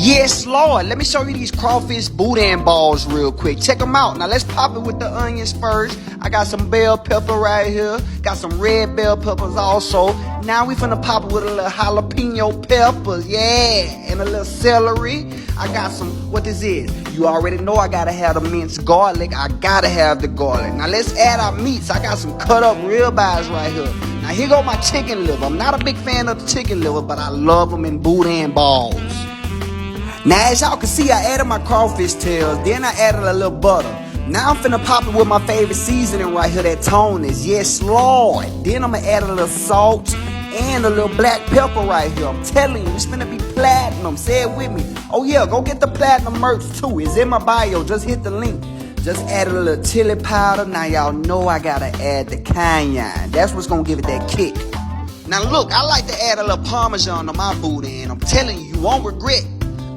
Yes, Lord. Let me show you these crawfish Boudin balls real quick. Check them out. Now, let's pop it with the onions first. I got some bell pepper right here. Got some red bell peppers also. Now we finna pop it with a little jalapeno peppers. Yeah. And a little celery. I got some, what this is? You already know I gotta have the minced garlic. I gotta have the garlic. Now, let's add our meats. I got some cut up ribeyes right here. Now, here go my chicken liver. I'm not a big fan of the chicken liver, but I love them in Boudin balls. Now, as y'all can see, I added my crawfish tails, then I added a little butter. Now I'm finna pop it with my favorite seasoning right here, that Tony's. Yes, Lord. Then I'm gonna add a little salt and a little black pepper right here. I'm telling you, it's finna be platinum. Say it with me. Oh yeah, go get the platinum merch too. It's in my bio. Just hit the link. Just added a little chili powder. Now y'all know I gotta add the cayenne. That's what's gonna give it that kick. Now look, I like to add a little parmesan to my Boudin. I'm telling you, you won't regret.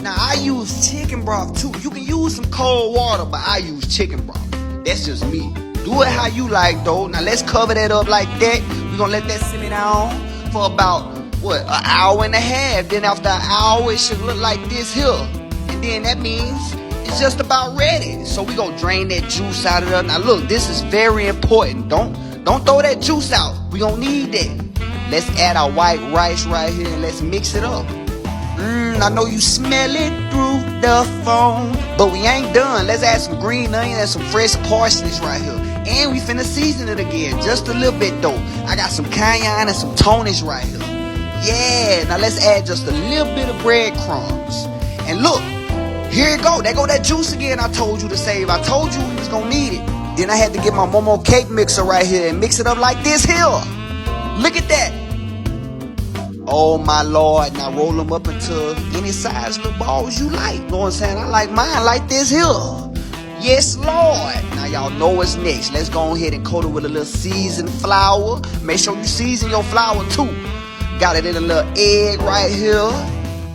Now, I use chicken broth, too. You can use some cold water, but I use chicken broth. That's just me. Do it how you like, though. Now, let's cover that up like that. We're going to let that simmer down for about, an hour and a half. Then after an hour, it should look like this here. And then that means it's just about ready. So we're going to drain that juice out of there. Now, look, this is very important. Don't throw that juice out. We're going to need that. Let's add our white rice right here and let's mix it up. I know you smell it through the phone, but we ain't done. Let's add some green onion and some fresh parsley right here. And we finna season it again, just a little bit though. I got some cayenne and some Tony's right here. Yeah, now let's add just a little bit of breadcrumbs. And look, here it go. There go that juice again I told you to save. I told you we was gonna need it. Then I had to get my Momo cake mixer right here and mix it up like this here. Look at that. Oh my Lord, now roll them up into any size little balls you like. You know what I'm saying? I like mine like this here. Yes, Lord. Now y'all know what's next. Let's go ahead and coat it with a little seasoned flour. Make sure you season your flour too. Got it in a little egg right here.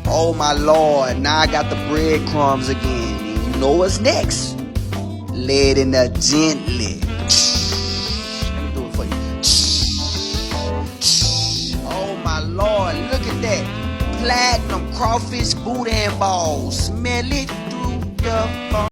Oh my Lord, now I got the breadcrumbs again. And you know what's next. Lay it in there gently. Lord, look at that platinum crawfish Boudin balls. Smell it through the phone.